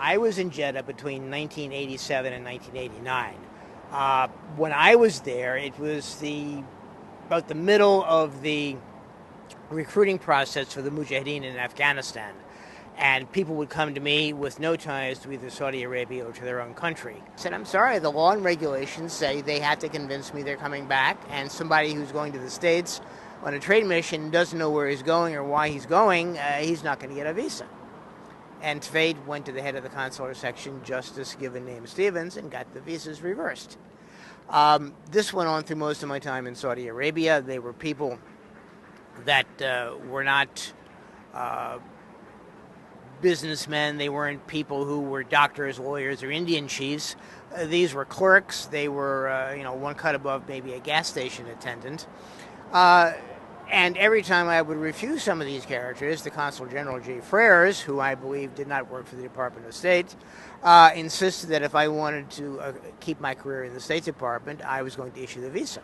I was in Jeddah between 1987 and 1989. When I was there, it was about the middle of the recruiting process for the Mujahideen in Afghanistan. And people would come to me with no ties to either Saudi Arabia or to their own country. I said, I'm sorry, the law and regulations say they have to convince me they're coming back, and somebody who's going to the States on a trade mission doesn't know where he's going or why he's going, he's not going to get a visa. And Tveit went to the head of the consular section, Justice given name Stevens, and got the visas reversed. This went on through most of my time in Saudi Arabia. They were people that were not businessmen. They weren't people who were doctors, lawyers, or Indian chiefs. These were clerks. They were, one cut above maybe a gas station attendant. And every time I would refuse some of these characters, the Consul General J. Freres, who I believe did not work for the Department of State, insisted that if I wanted to keep my career in the State Department, I was going to issue the visa.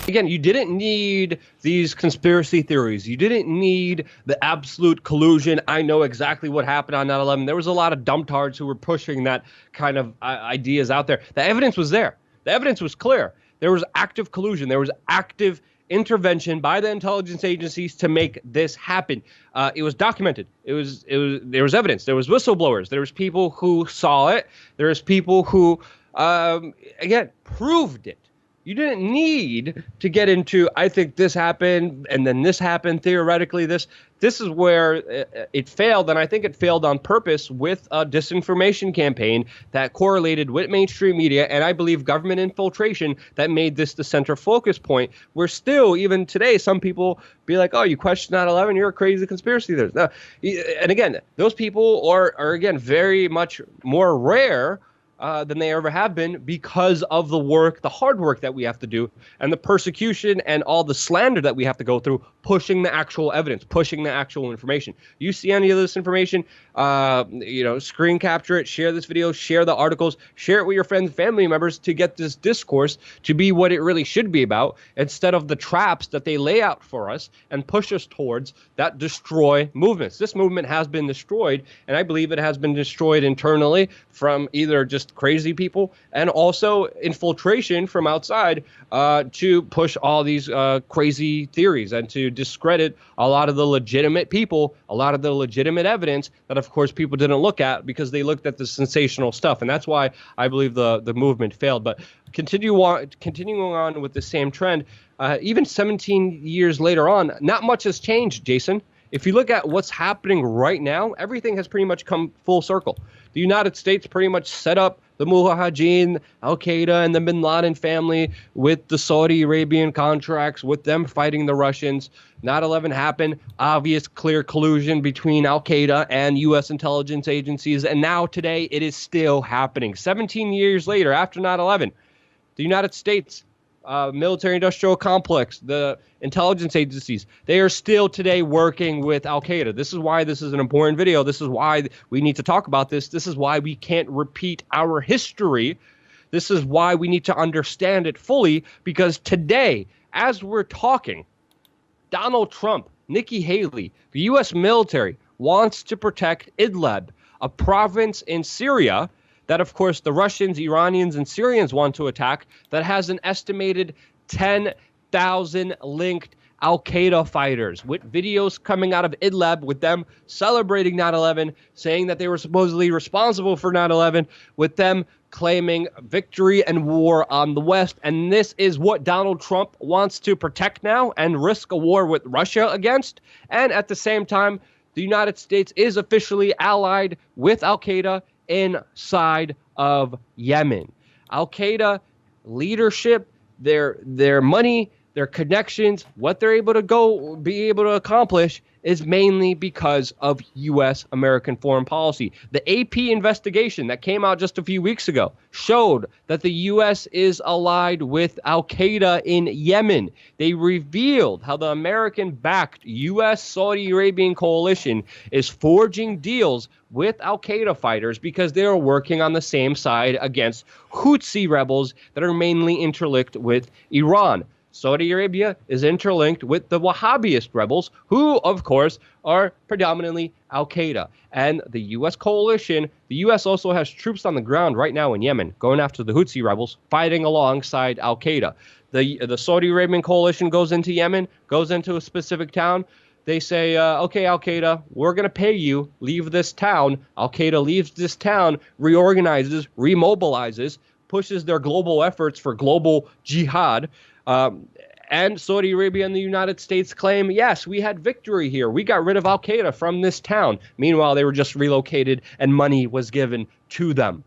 Again, you didn't need these conspiracy theories. You didn't need the absolute collusion. I know exactly what happened on 9/11. There was a lot of dumbtards who were pushing that kind of ideas out there. The evidence was there. The evidence was clear. There was active collusion. There was active intervention by the intelligence agencies to make this happen. It was documented. There was evidence. There was whistleblowers. There was people who saw it. There was people who, again, proved it. You didn't need to get into, I think this happened and then this happened, theoretically this is where it failed, and I think it failed on purpose with a disinformation campaign that correlated with mainstream media, and I believe government infiltration that made this the center focus point, where still, even today, some people be like, oh, you question 9/11, you're a crazy conspiracy theorist. No. And again, those people are again, very much more rare than they ever have been because of the work, the hard work that we have to do, and the persecution and all the slander that we have to go through, pushing the actual evidence, pushing the actual information. You see any of this information, screen capture it, share this video, share the articles, share it with your friends, family members to get this discourse to be what it really should be about, instead of the traps that they lay out for us and push us towards that destroy movements. This movement has been destroyed, and I believe it has been destroyed internally from either just crazy people and also infiltration from outside to push all these crazy theories and to discredit a lot of the legitimate people, a lot of the legitimate evidence that, of course, people didn't look at because they looked at the sensational stuff. And that's why I believe the movement failed. But continuing on with the same trend, even 17 years later on, not much has changed, Jason. If you look at what's happening right now, everything has pretty much come full circle. The United States pretty much set up the Mujahideen, Al-Qaeda, and the Bin Laden family with the Saudi Arabian contracts, with them fighting the Russians. 9/11 happened, obvious, clear collusion between Al-Qaeda and U.S. intelligence agencies, and now today it is still happening. 17 years later, after 9/11, the United States military-industrial complex, the intelligence agencies, they are still today working with Al-Qaeda. This is why this is an important video. This is why we need to talk about this. This is why we can't repeat our history. This is why we need to understand it fully, because today, as we're talking, Donald Trump, Nikki Haley, the U.S. military wants to protect Idlib, a province in Syria that, of course, the Russians, Iranians, and Syrians want to attack, that has an estimated 10,000 linked Al-Qaeda fighters, with videos coming out of Idlib with them celebrating 9/11, saying that they were supposedly responsible for 9/11, with them claiming victory and war on the West. And this is what Donald Trump wants to protect now and risk a war with Russia against. And at the same time, the United States is officially allied with Al-Qaeda inside of Yemen. Al-Qaeda leadership, their money, their connections, what they're able to be able to accomplish is mainly because of U.S. American foreign policy. The AP investigation that came out just a few weeks ago showed that the U.S. is allied with Al-Qaeda in Yemen. They revealed how the American-backed U.S. Saudi Arabian coalition is forging deals with Al-Qaeda fighters because they are working on the same side against Houthi rebels that are mainly interlinked with Iran. Saudi Arabia is interlinked with the Wahhabist rebels, who, of course, are predominantly Al-Qaeda. And the U.S. coalition, the U.S. also has troops on the ground right now in Yemen, going after the Houthi rebels, fighting alongside Al-Qaeda. The Saudi Arabian coalition goes into Yemen, goes into a specific town. They say, okay, Al-Qaeda, we're going to pay you, leave this town. Al-Qaeda leaves this town, reorganizes, remobilizes, pushes their global efforts for global jihad. And Saudi Arabia and the United States claim, yes, we had victory here. We got rid of Al-Qaeda from this town. Meanwhile, they were just relocated and money was given to them.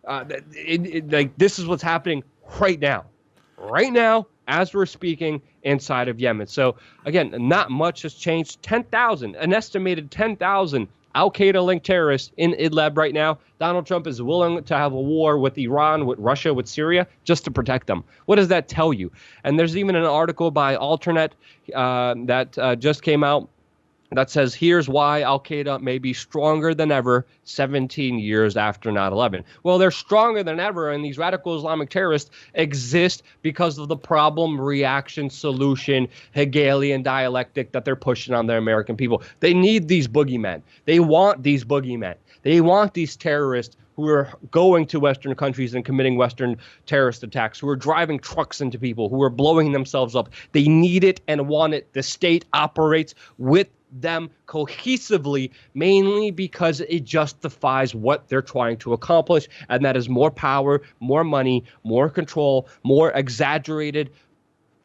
Like, this is what's happening right now, as we're speaking, inside of Yemen. So, again, not much has changed. 10,000, an estimated 10,000 Al-Qaeda-linked terrorists in Idlib right now. Donald Trump is willing to have a war with Iran, with Russia, with Syria, just to protect them. What does that tell you? And there's even an article by Alternet that just came out that says, here's why Al-Qaeda may be stronger than ever 17 years after 9/11. Well, they're stronger than ever, and these radical Islamic terrorists exist because of the problem, reaction, solution, Hegelian dialectic that they're pushing on the American people. They need these boogeymen. They want these boogeymen. They want these terrorists who are going to Western countries and committing Western terrorist attacks, who are driving trucks into people, who are blowing themselves up. They need it and want it. The state operates with them cohesively, mainly because it justifies what they're trying to accomplish, and that is more power, more money, more control, more exaggerated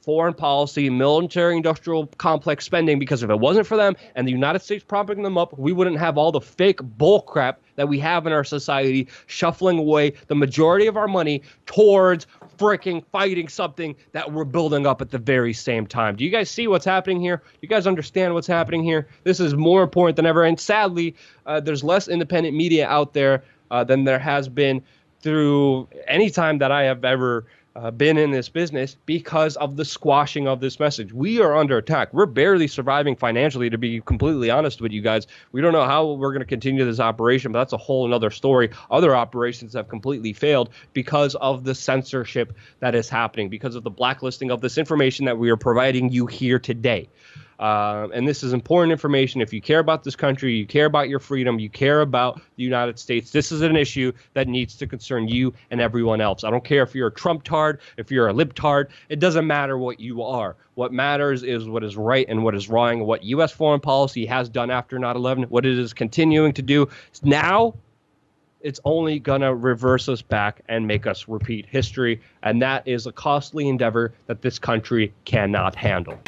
foreign policy, military-industrial complex spending, because if it wasn't for them and the United States propping them up, we wouldn't have all the fake bullcrap that we have in our society shuffling away the majority of our money towards freaking fighting something that we're building up at the very same time. Do you guys see what's happening here? Do you guys understand what's happening here? This is more important than ever, and sadly, there's less independent media out there than there has been through any time that I have ever been in this business, because of the squashing of this message. We are under attack. We're barely surviving financially, to be completely honest with you guys. We don't know how we're going to continue this operation, but that's a whole another story. Other operations have completely failed because of the censorship that is happening, because of the blacklisting of this information that we are providing you here today. And this is important information. If you care about this country, you care about your freedom, you care about the United States, this is an issue that needs to concern you and everyone else. I don't care if you're a Trump-tard, if you're a libtard. It doesn't matter what you are. What matters is what is right and what is wrong, what U.S. foreign policy has done after 9/11, what it is continuing to do now. It's only going to reverse us back and make us repeat history. And that is a costly endeavor that this country cannot handle.